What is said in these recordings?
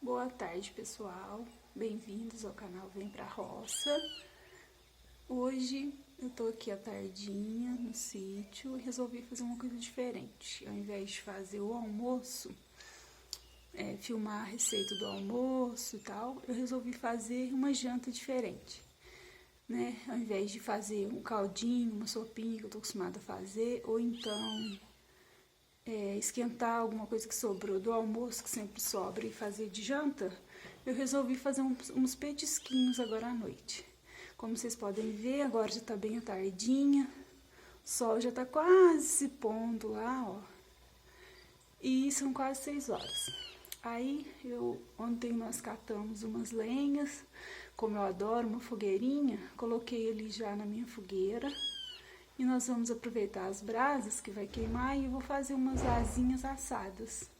Boa tarde, pessoal. Bem-vindos ao canal Vem Pra Roça. Hoje eu tô aqui à tardinha no sítio e resolvi fazer uma coisa diferente. Ao invés de fazer o almoço, filmar a receita do almoço e tal, eu resolvi fazer uma janta diferente, né? Ao invés de fazer um caldinho, uma sopinha que eu tô acostumada a fazer, ou então esquentar alguma coisa que sobrou do almoço, que sempre sobra, e fazer de janta, eu resolvi fazer uns petisquinhos agora à noite. Como vocês podem ver, agora já tá bem à tardinha, o sol já tá quase se pondo lá, ó. E são quase 6 horas. Aí, ontem nós catamos umas lenhas, como eu adoro uma fogueirinha, coloquei ali já na minha fogueira. E nós vamos aproveitar as brasas que vai queimar e eu vou fazer umas asinhas assadas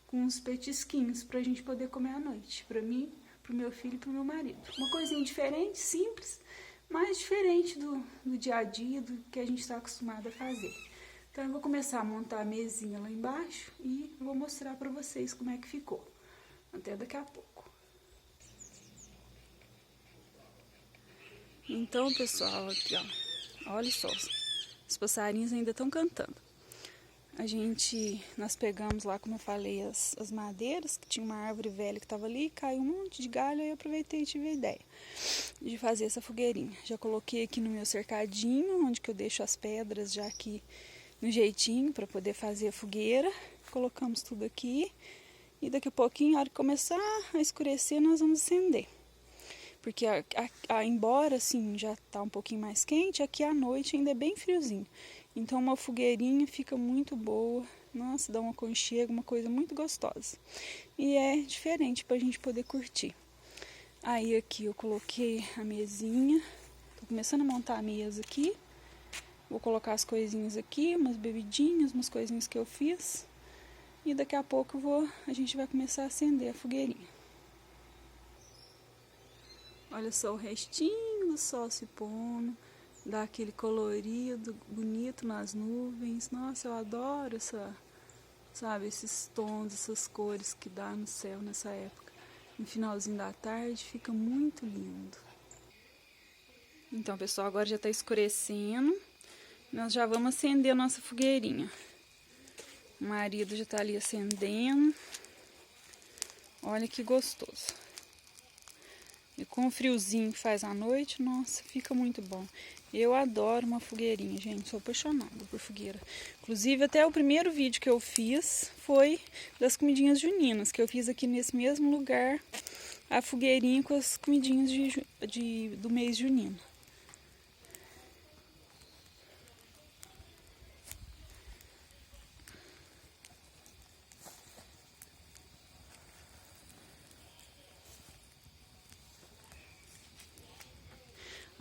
com uns petisquinhos pra gente poder comer à noite. Pra mim, pro meu filho e pro meu marido. Uma coisinha diferente, simples, mas diferente do dia a dia, do que a gente tá acostumado a fazer. Então eu vou começar a montar a mesinha lá embaixo e vou mostrar pra vocês como é que ficou. Até daqui a pouco. Então, pessoal, aqui ó. Olha só, os passarinhos ainda estão cantando. Nós pegamos lá, como eu falei, as madeiras, que tinha uma árvore velha que estava ali, caiu um monte de galho, aí eu aproveitei e tive a ideia de fazer essa fogueirinha. Já coloquei aqui no meu cercadinho, onde que eu deixo as pedras já aqui no jeitinho para poder fazer a fogueira. Colocamos tudo aqui e daqui a pouquinho, na hora que começar a escurecer, nós vamos acender. Porque embora assim já tá um pouquinho mais quente, aqui à noite ainda é bem friozinho. Então uma fogueirinha fica muito boa. Nossa, dá um aconchego, uma coisa muito gostosa. E é diferente pra gente poder curtir. Aí aqui eu coloquei a mesinha. Tô começando a montar a mesa aqui. Vou colocar as coisinhas aqui, umas bebidinhas, umas coisinhas que eu fiz. E daqui a pouco a gente vai começar a acender a fogueirinha. Olha só o restinho do sol se pondo, dá aquele colorido bonito nas nuvens. Nossa, eu adoro esses tons, essas cores que dá no céu nessa época. No finalzinho da tarde fica muito lindo. Então, pessoal, agora já está escurecendo. Nós já vamos acender a nossa fogueirinha. O marido já está ali acendendo. Olha que gostoso. E com o friozinho que faz à noite, nossa, fica muito bom. Eu adoro uma fogueirinha, gente, sou apaixonada por fogueira. Inclusive, até o primeiro vídeo que eu fiz foi das comidinhas juninas, que eu fiz aqui nesse mesmo lugar, a fogueirinha com as comidinhas do mês junino.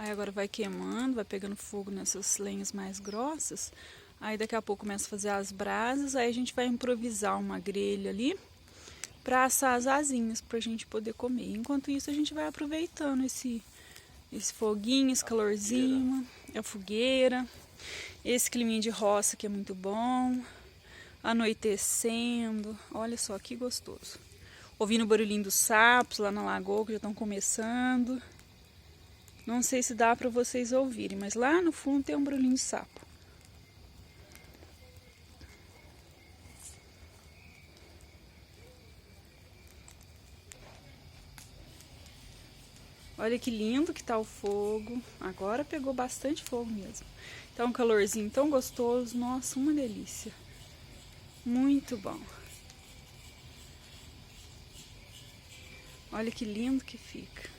Aí agora vai queimando, vai pegando fogo nessas lenhas mais grossas. Aí daqui a pouco começa a fazer as brasas, aí a gente vai improvisar uma grelha ali para assar as asinhas pra gente poder comer. Enquanto isso a gente vai aproveitando esse foguinho, esse calorzinho, a fogueira, esse climinha de roça que é muito bom, anoitecendo, olha só que gostoso. Ouvindo o barulhinho dos sapos lá na lagoa que já estão começando. Não sei se dá para vocês ouvirem, mas lá no fundo tem um barulhinho de sapo. Olha que lindo que tá o fogo. Agora pegou bastante fogo mesmo. Tá um calorzinho tão gostoso. Nossa, uma delícia. Muito bom. Olha que lindo que fica.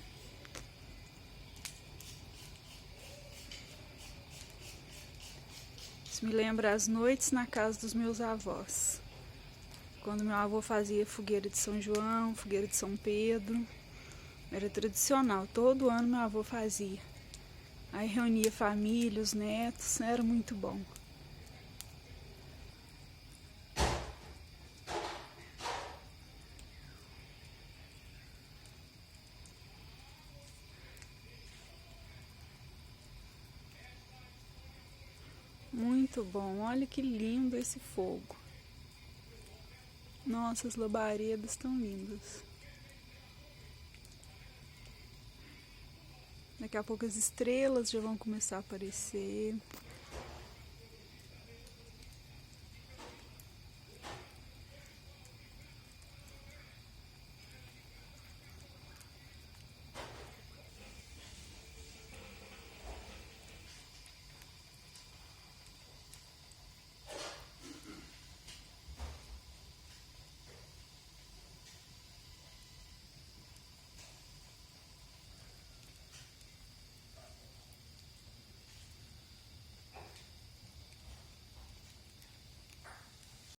Isso me lembra as noites na casa dos meus avós. Quando meu avô fazia fogueira de São João, fogueira de São Pedro. Era tradicional, todo ano meu avô fazia. Aí reunia família, os netos, era muito bom. Muito bom, olha que lindo esse fogo. Nossa, as labaredas estão lindas. Daqui a pouco as estrelas já vão começar a aparecer.